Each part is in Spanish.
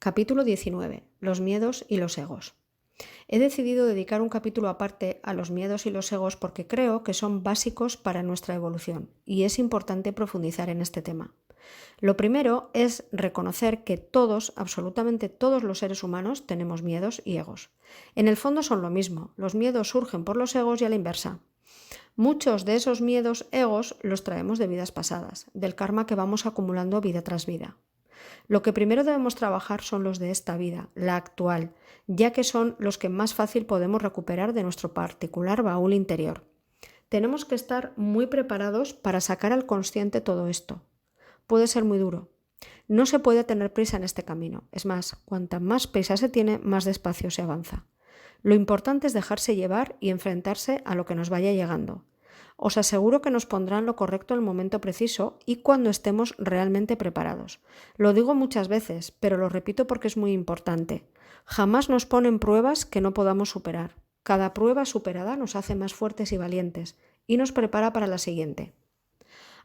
Capítulo 19. Los miedos y los egos. He decidido dedicar un capítulo aparte a los miedos y los egos porque creo que son básicos para nuestra evolución y es importante profundizar en este tema. Lo primero es reconocer que todos, absolutamente todos los seres humanos tenemos miedos y egos. En el fondo son lo mismo, los miedos surgen por los egos y a la inversa. Muchos de esos miedos, egos, los traemos de vidas pasadas, del karma que vamos acumulando vida tras vida. Lo que primero debemos trabajar son los de esta vida, la actual, ya que son los que más fácil podemos recuperar de nuestro particular baúl interior. Tenemos que estar muy preparados para sacar al consciente todo esto. Puede ser muy duro. No se puede tener prisa en este camino. Es más, cuanta más prisa se tiene, más despacio se avanza. Lo importante es dejarse llevar y enfrentarse a lo que nos vaya llegando. Os aseguro que nos pondrán lo correcto en el momento preciso y cuando estemos realmente preparados. Lo digo muchas veces, pero lo repito porque es muy importante. Jamás nos ponen pruebas que no podamos superar. Cada prueba superada nos hace más fuertes y valientes y nos prepara para la siguiente.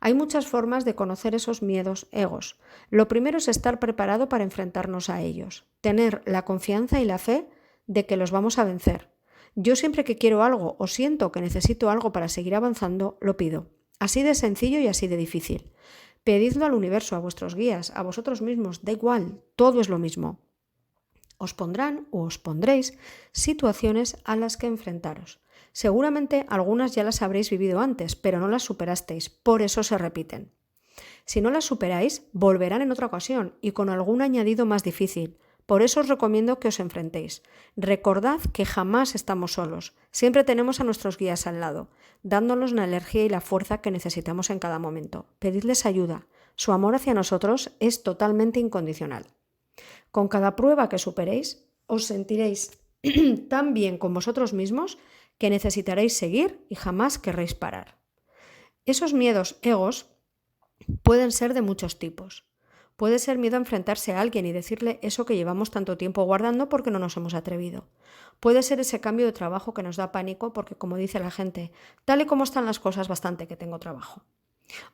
Hay muchas formas de conocer esos miedos, egos. Lo primero es estar preparado para enfrentarnos a ellos, tener la confianza y la fe de que los vamos a vencer. Yo siempre que quiero algo o siento que necesito algo para seguir avanzando, lo pido. Así de sencillo y así de difícil. Pedidlo al universo, a vuestros guías, a vosotros mismos, da igual, todo es lo mismo. Os pondrán o os pondréis situaciones a las que enfrentaros. Seguramente algunas ya las habréis vivido antes, pero no las superasteis, por eso se repiten. Si no las superáis, volverán en otra ocasión y con algún añadido más difícil. Por eso os recomiendo que os enfrentéis. Recordad que jamás estamos solos. Siempre tenemos a nuestros guías al lado, dándonos la energía y la fuerza que necesitamos en cada momento. Pedidles ayuda. Su amor hacia nosotros es totalmente incondicional. Con cada prueba que superéis, os sentiréis tan bien con vosotros mismos que necesitaréis seguir y jamás querréis parar. Esos miedos, egos, pueden ser de muchos tipos. Puede ser miedo a enfrentarse a alguien y decirle eso que llevamos tanto tiempo guardando porque no nos hemos atrevido. Puede ser ese cambio de trabajo que nos da pánico porque, como dice la gente, tal y como están las cosas, bastante que tengo trabajo.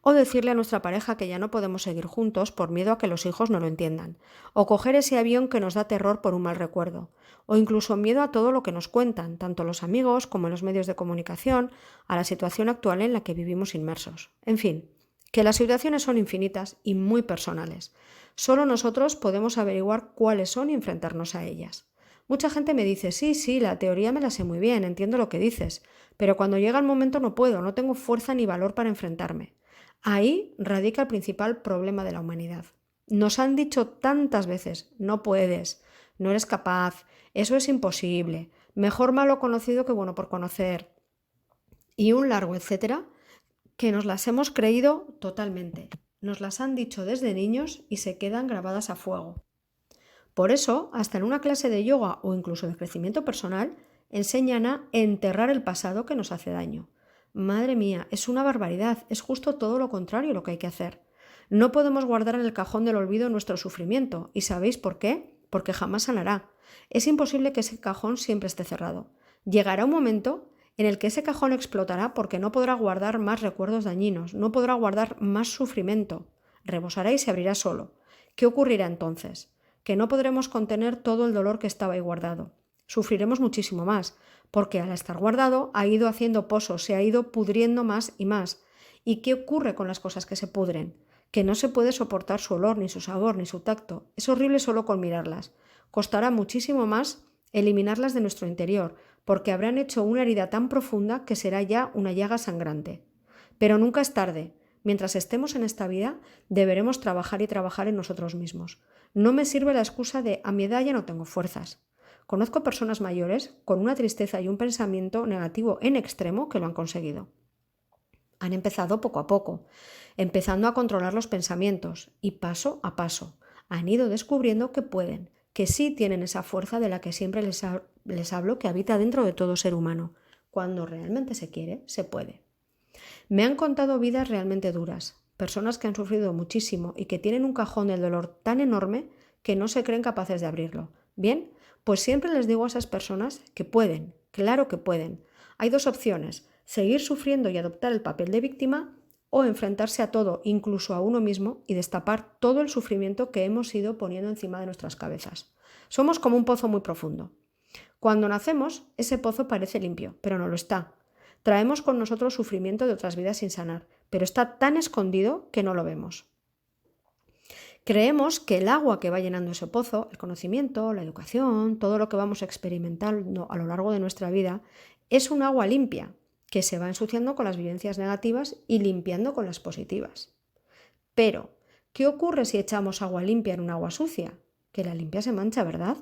O decirle a nuestra pareja que ya no podemos seguir juntos por miedo a que los hijos no lo entiendan. O coger ese avión que nos da terror por un mal recuerdo. O incluso miedo a todo lo que nos cuentan, tanto los amigos como los medios de comunicación, a la situación actual en la que vivimos inmersos. En fin, que las situaciones son infinitas y muy personales. Solo nosotros podemos averiguar cuáles son y enfrentarnos a ellas. Mucha gente me dice, sí, la teoría me la sé muy bien, entiendo lo que dices, pero cuando llega el momento no puedo, no tengo fuerza ni valor para enfrentarme. Ahí radica el principal problema de la humanidad. Nos han dicho tantas veces, no puedes, no eres capaz, eso es imposible, mejor malo conocido que bueno por conocer, y un largo etcétera, que nos las hemos creído totalmente. Nos las han dicho desde niños y se quedan grabadas a fuego. Por eso, hasta en una clase de yoga o incluso de crecimiento personal, enseñan a enterrar el pasado que nos hace daño. Madre mía, es una barbaridad, es justo todo lo contrario lo que hay que hacer. No podemos guardar en el cajón del olvido nuestro sufrimiento. ¿Y sabéis por qué? Porque jamás sanará. Es imposible que ese cajón siempre esté cerrado. Llegará un momento en el que ese cajón explotará porque no podrá guardar más recuerdos dañinos, no podrá guardar más sufrimiento. Rebosará y se abrirá solo. ¿Qué ocurrirá entonces? Que no podremos contener todo el dolor que estaba ahí guardado. Sufriremos muchísimo más, porque al estar guardado ha ido haciendo pozos, se ha ido pudriendo más y más. ¿Y qué ocurre con las cosas que se pudren? Que no se puede soportar su olor, ni su sabor, ni su tacto. Es horrible solo con mirarlas. Costará muchísimo más eliminarlas de nuestro interior, porque habrán hecho una herida tan profunda que será ya una llaga sangrante. Pero nunca es tarde. Mientras estemos en esta vida, deberemos trabajar y trabajar en nosotros mismos. No me sirve la excusa de a mi edad ya no tengo fuerzas. Conozco personas mayores con una tristeza y un pensamiento negativo en extremo que lo han conseguido. Han empezado poco a poco, empezando a controlar los pensamientos y paso a paso han ido descubriendo que pueden, que sí tienen esa fuerza de la que siempre les hablo que habita dentro de todo ser humano. Cuando realmente se quiere, se puede. Me han contado vidas realmente duras, personas que han sufrido muchísimo y que tienen un cajón del dolor tan enorme que no se creen capaces de abrirlo. Bien, pues siempre les digo a esas personas que pueden, claro que pueden. Hay dos opciones, seguir sufriendo y adoptar el papel de víctima o enfrentarse a todo, incluso a uno mismo, y destapar todo el sufrimiento que hemos ido poniendo encima de nuestras cabezas. Somos como un pozo muy profundo. Cuando nacemos, ese pozo parece limpio, pero no lo está. Traemos con nosotros sufrimiento de otras vidas sin sanar, pero está tan escondido que no lo vemos. Creemos que el agua que va llenando ese pozo, el conocimiento, la educación, todo lo que vamos experimentando a lo largo de nuestra vida, es un agua limpia, que se va ensuciando con las vivencias negativas y limpiando con las positivas. Pero, ¿qué ocurre si echamos agua limpia en un agua sucia? Que la limpia se mancha, ¿verdad?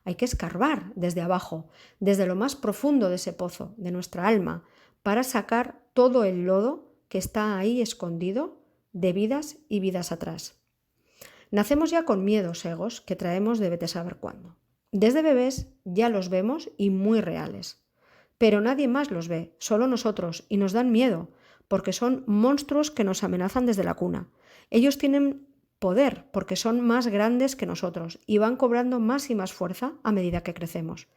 Hay que escarbar desde abajo, desde lo más profundo de ese pozo, de nuestra alma, para sacar todo el lodo que está ahí escondido de vidas y vidas atrás. Nacemos ya con miedos, egos, que traemos de vete saber cuándo. Desde bebés ya los vemos y muy reales. Pero nadie más los ve, solo nosotros, y nos dan miedo, porque son monstruos que nos amenazan desde la cuna. Ellos tienen poder porque son más grandes que nosotros y van cobrando más y más fuerza a medida que crecemos.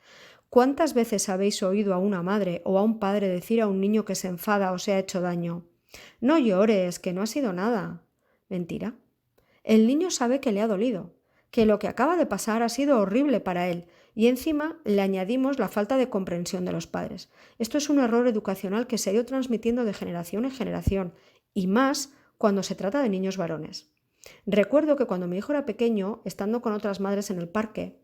¿Cuántas veces habéis oído a una madre o a un padre decir a un niño que se enfada o se ha hecho daño: «No llores, que no ha sido nada»? Mentira. El niño sabe que le ha dolido, que lo que acaba de pasar ha sido horrible para él, y encima le añadimos la falta de comprensión de los padres. Esto es un error educacional que se ha ido transmitiendo de generación en generación, y más cuando se trata de niños varones. Recuerdo que cuando mi hijo era pequeño, estando con otras madres en el parque,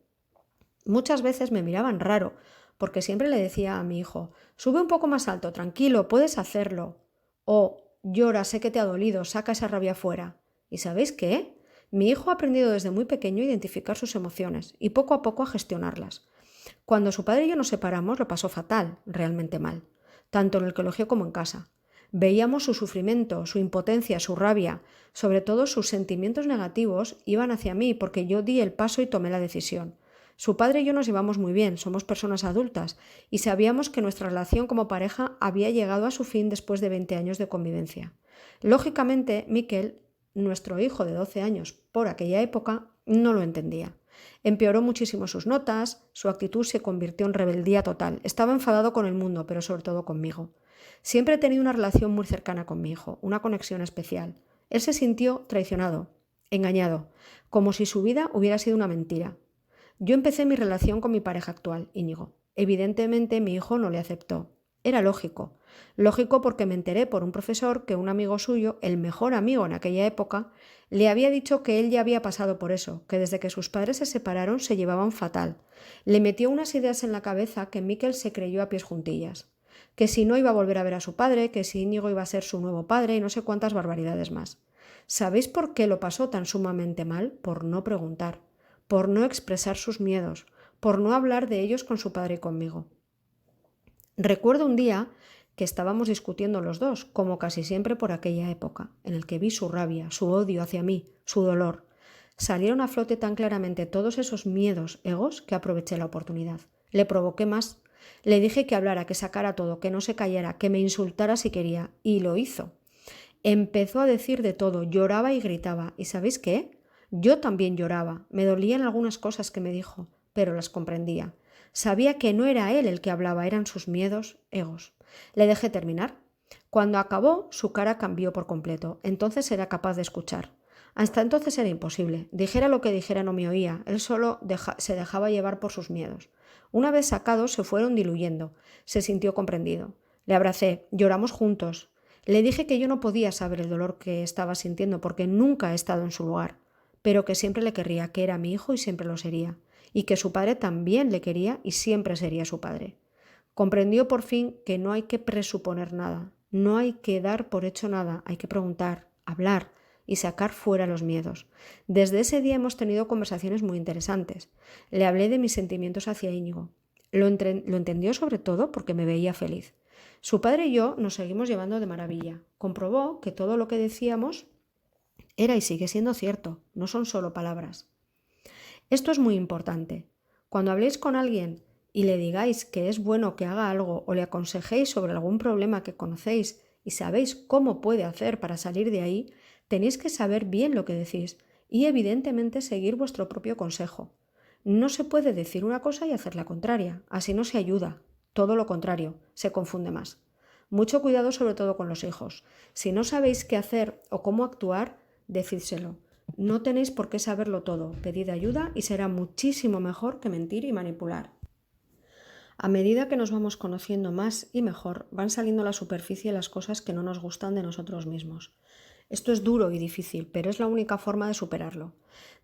muchas veces me miraban raro, porque siempre le decía a mi hijo: «Sube un poco más alto, tranquilo, puedes hacerlo». O «Llora, sé que te ha dolido, saca esa rabia fuera». ¿Y sabéis qué? Mi hijo ha aprendido desde muy pequeño a identificar sus emociones y poco a poco a gestionarlas. Cuando su padre y yo nos separamos, lo pasó fatal, realmente mal, tanto en el colegio como en casa. Veíamos su sufrimiento, su impotencia, su rabia, sobre todo sus sentimientos negativos iban hacia mí porque yo di el paso y tomé la decisión. Su padre y yo nos llevamos muy bien, somos personas adultas y sabíamos que nuestra relación como pareja había llegado a su fin después de 20 años de convivencia. Lógicamente, Miquel, nuestro hijo de 12 años por aquella época, no lo entendía. Empeoró muchísimo sus notas, su actitud se convirtió en rebeldía total. Estaba enfadado con el mundo, pero sobre todo conmigo. Siempre he tenido una relación muy cercana con mi hijo, una conexión especial. Él se sintió traicionado, engañado, como si su vida hubiera sido una mentira. Yo empecé mi relación con mi pareja actual, Íñigo. Evidentemente mi hijo no le aceptó. Era lógico. Lógico porque me enteré por un profesor que un amigo suyo, el mejor amigo en aquella época, le había dicho que él ya había pasado por eso, que desde que sus padres se separaron se llevaban fatal. Le metió unas ideas en la cabeza que Miquel se creyó a pies juntillas. Que si no iba a volver a ver a su padre, que si Íñigo iba a ser su nuevo padre y no sé cuántas barbaridades más. ¿Sabéis por qué lo pasó tan sumamente mal? Por no preguntar, por no expresar sus miedos, por no hablar de ellos con su padre y conmigo. Recuerdo un día que estábamos discutiendo los dos, como casi siempre por aquella época, en el que vi su rabia, su odio hacia mí, su dolor. Salieron a flote tan claramente todos esos miedos, egos, que aproveché la oportunidad. Le provoqué más. Le dije que hablara, que sacara todo, que no se callara, que me insultara si quería, y lo hizo. Empezó a decir de todo, lloraba y gritaba. ¿Y sabéis qué? Yo también lloraba. Me dolían algunas cosas que me dijo, pero las comprendía. Sabía que no era él el que hablaba, eran sus miedos, egos. Le dejé terminar. Cuando acabó, su cara cambió por completo. Entonces era capaz de escuchar. Hasta entonces era imposible. Dijera lo que dijera no me oía. Él solo se dejaba llevar por sus miedos. Una vez sacados, se fueron diluyendo. Se sintió comprendido. Le abracé. Lloramos juntos. Le dije que yo no podía saber el dolor que estaba sintiendo porque nunca he estado en su lugar, pero que siempre le querría, que era mi hijo y siempre lo sería, y que su padre también le quería y siempre sería su padre. Comprendió por fin que no hay que presuponer nada, no hay que dar por hecho nada, hay que preguntar, hablar y sacar fuera los miedos. Desde ese día hemos tenido conversaciones muy interesantes. Le hablé de mis sentimientos hacia Íñigo. Lo entendió sobre todo porque me veía feliz. Su padre y yo nos seguimos llevando de maravilla. Comprobó que todo lo que decíamos era y sigue siendo cierto, no son solo palabras. Esto es muy importante. Cuando habléis con alguien y le digáis que es bueno que haga algo o le aconsejéis sobre algún problema que conocéis y sabéis cómo puede hacer para salir de ahí, tenéis que saber bien lo que decís y evidentemente seguir vuestro propio consejo. No se puede decir una cosa y hacer la contraria, así no se ayuda. Todo lo contrario, se confunde más. Mucho cuidado sobre todo con los hijos. Si no sabéis qué hacer o cómo actuar, decídselo. No tenéis por qué saberlo todo. Pedid ayuda y será muchísimo mejor que mentir y manipular. A medida que nos vamos conociendo más y mejor, van saliendo a la superficie las cosas que no nos gustan de nosotros mismos. Esto es duro y difícil, pero es la única forma de superarlo.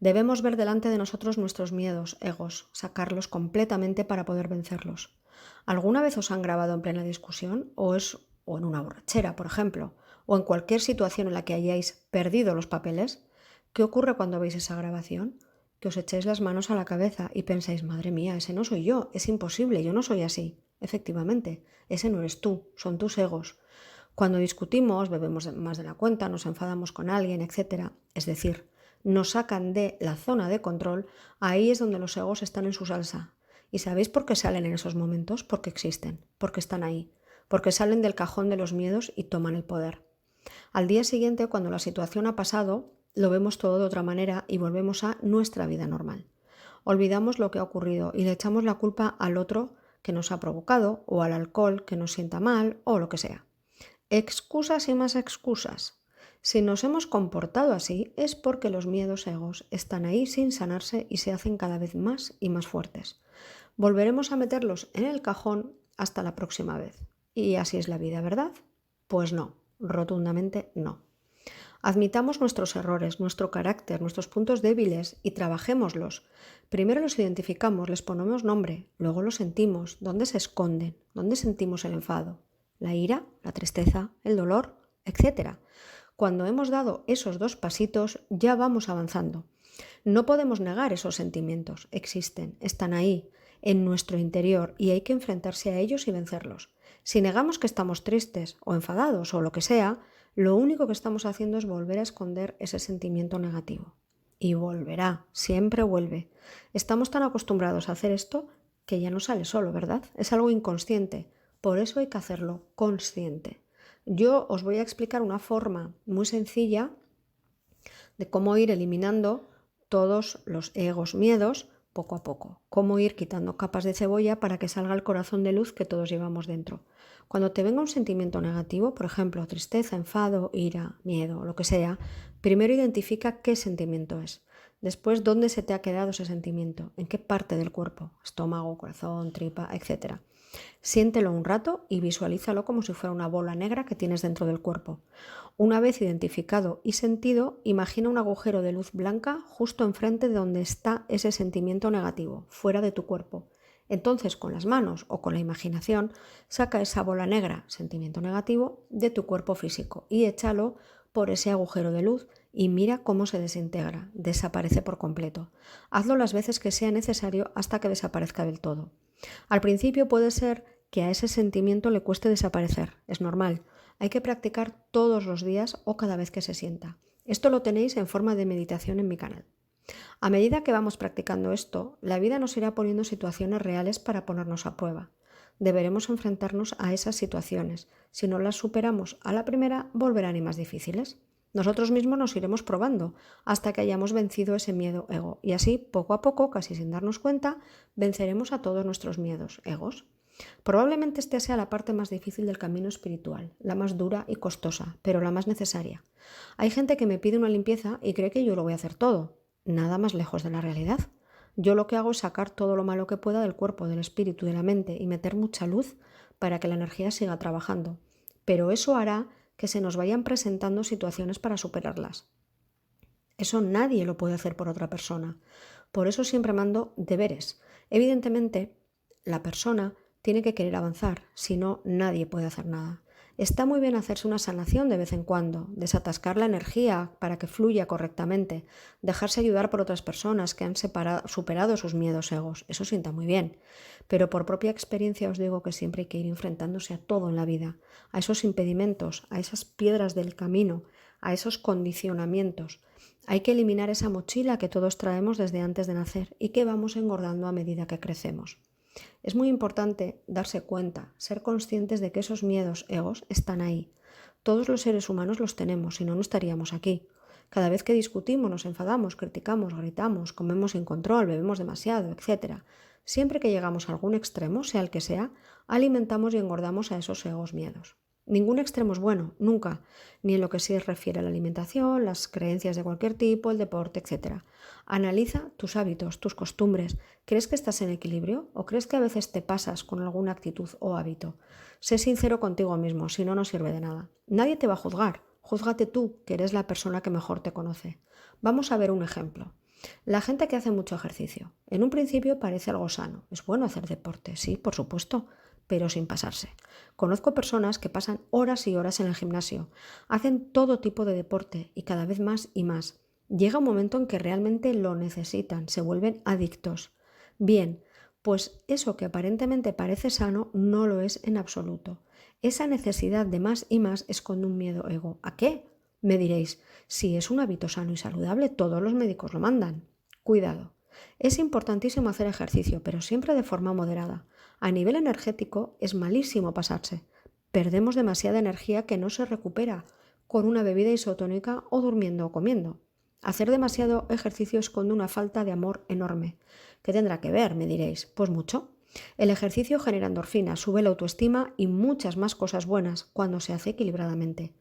Debemos ver delante de nosotros nuestros miedos, egos, sacarlos completamente para poder vencerlos. ¿Alguna vez os han grabado en plena discusión? ¿O en una borrachera, por ejemplo? ¿O en cualquier situación en la que hayáis perdido los papeles? ¿Qué ocurre cuando veis esa grabación? Que os echéis las manos a la cabeza y pensáis, madre mía, ese no soy yo, es imposible, yo no soy así. Efectivamente, ese no eres tú, son tus egos. Cuando discutimos, bebemos más de la cuenta, nos enfadamos con alguien, etc., es decir, nos sacan de la zona de control, ahí es donde los egos están en su salsa. ¿Y sabéis por qué salen en esos momentos? Porque existen, porque están ahí, porque salen del cajón de los miedos y toman el poder. Al día siguiente, cuando la situación ha pasado, lo vemos todo de otra manera y volvemos a nuestra vida normal. Olvidamos lo que ha ocurrido y le echamos la culpa al otro que nos ha provocado, o al alcohol que nos sienta mal, o lo que sea. Excusas y más excusas. Si nos hemos comportado así es porque los miedos egos están ahí sin sanarse y se hacen cada vez más y más fuertes. Volveremos a meterlos en el cajón hasta la próxima vez. Y así es la vida, ¿verdad? Pues no, rotundamente no. Admitamos nuestros errores, nuestro carácter, nuestros puntos débiles y trabajémoslos. Primero los identificamos, les ponemos nombre, luego los sentimos, dónde se esconden, dónde sentimos el enfado, la ira, la tristeza, el dolor, etc. Cuando hemos dado esos 2 pasitos, ya vamos avanzando. No podemos negar esos sentimientos, existen, están ahí, en nuestro interior, y hay que enfrentarse a ellos y vencerlos. Si negamos que estamos tristes o enfadados o lo que sea, lo único que estamos haciendo es volver a esconder ese sentimiento negativo. Y volverá, siempre vuelve. Estamos tan acostumbrados a hacer esto que ya no sale solo, ¿verdad? Es algo inconsciente. Por eso hay que hacerlo consciente. Yo os voy a explicar una forma muy sencilla de cómo ir eliminando todos los egos, miedos, poco a poco. Cómo ir quitando capas de cebolla para que salga el corazón de luz que todos llevamos dentro. Cuando te venga un sentimiento negativo, por ejemplo, tristeza, enfado, ira, miedo, lo que sea, primero identifica qué sentimiento es. Después, dónde se te ha quedado ese sentimiento, en qué parte del cuerpo, estómago, corazón, tripa, etc. Siéntelo un rato y visualízalo como si fuera una bola negra que tienes dentro del cuerpo. Una vez identificado y sentido, imagina un agujero de luz blanca justo enfrente de donde está ese sentimiento negativo, fuera de tu cuerpo. Entonces, con las manos o con la imaginación, saca esa bola negra, sentimiento negativo, de tu cuerpo físico y échalo por ese agujero de luz y mira cómo se desintegra, desaparece por completo. Hazlo las veces que sea necesario hasta que desaparezca del todo. Al principio puede ser que a ese sentimiento le cueste desaparecer, es normal. Hay que practicar todos los días o cada vez que se sienta. Esto lo tenéis en forma de meditación en mi canal. A medida que vamos practicando esto, la vida nos irá poniendo situaciones reales para ponernos a prueba. Deberemos enfrentarnos a esas situaciones. Si no las superamos a la primera, volverán y más difíciles. Nosotros mismos nos iremos probando hasta que hayamos vencido ese miedo ego y así, poco a poco, casi sin darnos cuenta, venceremos a todos nuestros miedos egos. Probablemente esta sea la parte más difícil del camino espiritual, la más dura y costosa, pero la más necesaria. Hay gente que me pide una limpieza y cree que yo lo voy a hacer todo. Nada más lejos de la realidad. Yo lo que hago es sacar todo lo malo que pueda del cuerpo, del espíritu y de la mente y meter mucha luz para que la energía siga trabajando. Pero eso hará que se nos vayan presentando situaciones para superarlas. Eso nadie lo puede hacer por otra persona. Por eso siempre mando deberes. Evidentemente, la persona tiene que querer avanzar, si no, nadie puede hacer nada. Está muy bien hacerse una sanación de vez en cuando, desatascar la energía para que fluya correctamente, dejarse ayudar por otras personas que han superado sus miedos egos. Eso sienta muy bien. Pero por propia experiencia os digo que siempre hay que ir enfrentándose a todo en la vida, a esos impedimentos, a esas piedras del camino, a esos condicionamientos. Hay que eliminar esa mochila que todos traemos desde antes de nacer y que vamos engordando a medida que crecemos. Es muy importante darse cuenta, ser conscientes de que esos miedos egos están ahí. Todos los seres humanos los tenemos, si no, no estaríamos aquí. Cada vez que discutimos, nos enfadamos, criticamos, gritamos, comemos sin control, bebemos demasiado, etc. Siempre que llegamos a algún extremo, sea el que sea, alimentamos y engordamos a esos egos miedos. Ningún extremo es bueno, nunca, ni en lo que se refiere a la alimentación, las creencias de cualquier tipo, el deporte, etc. Analiza tus hábitos, tus costumbres. ¿Crees que estás en equilibrio o crees que a veces te pasas con alguna actitud o hábito? Sé sincero contigo mismo, si no, no sirve de nada. Nadie te va a juzgar. Júzgate tú, que eres la persona que mejor te conoce. Vamos a ver un ejemplo. La gente que hace mucho ejercicio. En un principio parece algo sano. Es bueno hacer deporte, sí, por supuesto, pero sin pasarse. Conozco personas que pasan horas y horas en el gimnasio, hacen todo tipo de deporte y cada vez más y más. Llega un momento en que realmente lo necesitan, se vuelven adictos. Bien, pues eso que aparentemente parece sano no lo es en absoluto. Esa necesidad de más y más esconde un miedo ego. ¿A qué? Me diréis, si es un hábito sano y saludable, todos los médicos lo mandan. Cuidado. Es importantísimo hacer ejercicio, pero siempre de forma moderada. A nivel energético es malísimo pasarse. Perdemos demasiada energía que no se recupera con una bebida isotónica o durmiendo o comiendo. Hacer demasiado ejercicio esconde una falta de amor enorme. ¿Qué tendrá que ver? Me diréis. Pues mucho. El ejercicio genera endorfinas, sube la autoestima y muchas más cosas buenas cuando se hace equilibradamente.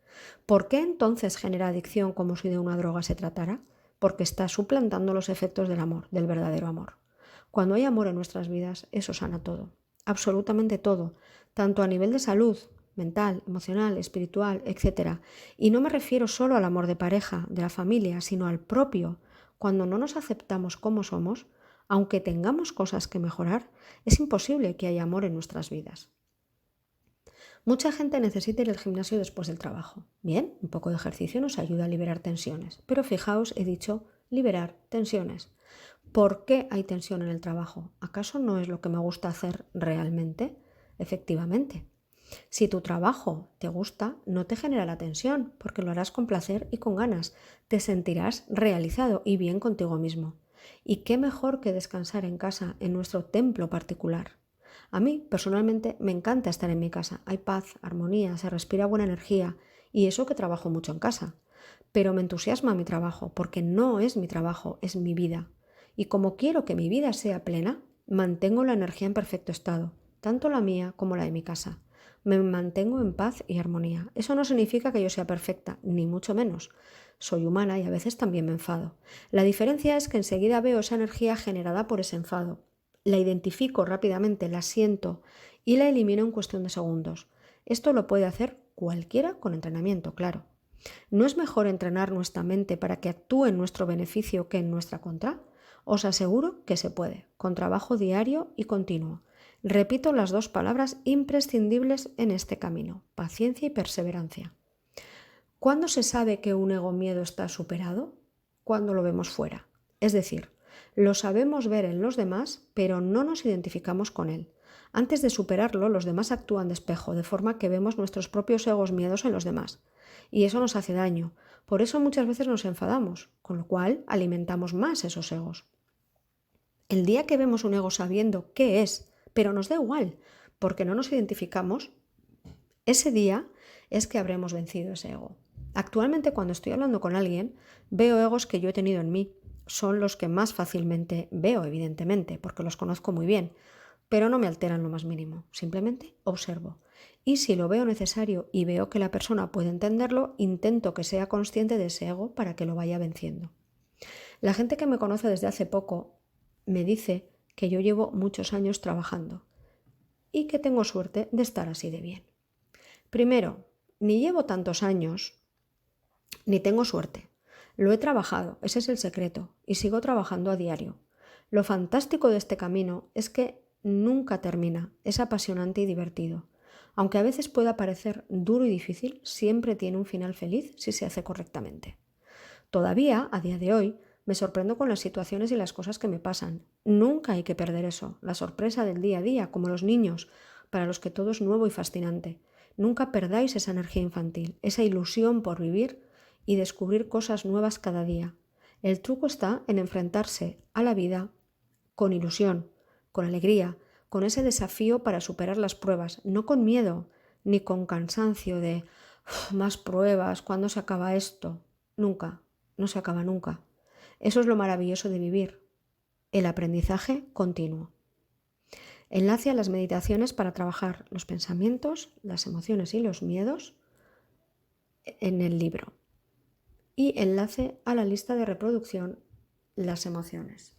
¿Por qué entonces genera adicción como si de una droga se tratara? Porque está suplantando los efectos del amor, del verdadero amor. Cuando hay amor en nuestras vidas, eso sana todo, absolutamente todo, tanto a nivel de salud, mental, emocional, espiritual, etc. Y no me refiero solo al amor de pareja, de la familia, sino al propio. Cuando no nos aceptamos como somos, aunque tengamos cosas que mejorar, es imposible que haya amor en nuestras vidas. Mucha gente necesita ir al gimnasio después del trabajo. Bien, un poco de ejercicio nos ayuda a liberar tensiones, pero fijaos, he dicho liberar tensiones. ¿Por qué hay tensión en el trabajo? ¿Acaso no es lo que me gusta hacer realmente? Efectivamente. Si tu trabajo te gusta, no te generará tensión, porque lo harás con placer y con ganas. Te sentirás realizado y bien contigo mismo. ¿Y qué mejor que descansar en casa, en nuestro templo particular? A mí, personalmente, me encanta estar en mi casa. Hay paz, armonía, se respira buena energía y eso que trabajo mucho en casa. Pero me entusiasma mi trabajo, porque no es mi trabajo, es mi vida. Y como quiero que mi vida sea plena, mantengo la energía en perfecto estado, tanto la mía como la de mi casa. Me mantengo en paz y armonía. Eso no significa que yo sea perfecta, ni mucho menos. Soy humana y a veces también me enfado. La diferencia es que enseguida veo esa energía generada por ese enfado. La identifico rápidamente, la siento y la elimino en cuestión de segundos. Esto lo puede hacer cualquiera con entrenamiento, claro. ¿No es mejor entrenar nuestra mente para que actúe en nuestro beneficio que en nuestra contra? Os aseguro que se puede, con trabajo diario y continuo. Repito las dos palabras imprescindibles en este camino, paciencia y perseverancia. ¿Cuándo se sabe que un ego miedo está superado? Cuando lo vemos fuera. Es decir, lo sabemos ver en los demás, pero no nos identificamos con él. Antes de superarlo, los demás actúan de espejo, de forma que vemos nuestros propios egos miedos en los demás. Y eso nos hace daño. Por eso muchas veces nos enfadamos, con lo cual alimentamos más esos egos. El día que vemos un ego sabiendo qué es, pero nos da igual, porque no nos identificamos, ese día es que habremos vencido ese ego. Actualmente, cuando estoy hablando con alguien, veo egos que yo he tenido en mí. Son los que más fácilmente veo, evidentemente, porque los conozco muy bien, pero no me alteran lo más mínimo. Simplemente observo. Y si lo veo necesario y veo que la persona puede entenderlo, intento que sea consciente de ese ego para que lo vaya venciendo. La gente que me conoce desde hace poco me dice que yo llevo muchos años trabajando y que tengo suerte de estar así de bien. Primero, ni llevo tantos años, ni tengo suerte. Lo he trabajado, ese es el secreto, y sigo trabajando a diario. Lo fantástico de este camino es que nunca termina, es apasionante y divertido. Aunque a veces pueda parecer duro y difícil, siempre tiene un final feliz si se hace correctamente. Todavía, a día de hoy, me sorprendo con las situaciones y las cosas que me pasan. Nunca hay que perder eso, la sorpresa del día a día, como los niños, para los que todo es nuevo y fascinante. Nunca perdáis esa energía infantil, esa ilusión por vivir y descubrir cosas nuevas cada día. El truco está en enfrentarse a la vida con ilusión, con alegría, con ese desafío para superar las pruebas, no con miedo, ni con cansancio de más pruebas, ¿cuándo se acaba esto? Nunca, no se acaba nunca. Eso es lo maravilloso de vivir, el aprendizaje continuo. Enlace a las meditaciones para trabajar los pensamientos, las emociones y los miedos en el libro. Y enlace a la lista de reproducción, las emociones.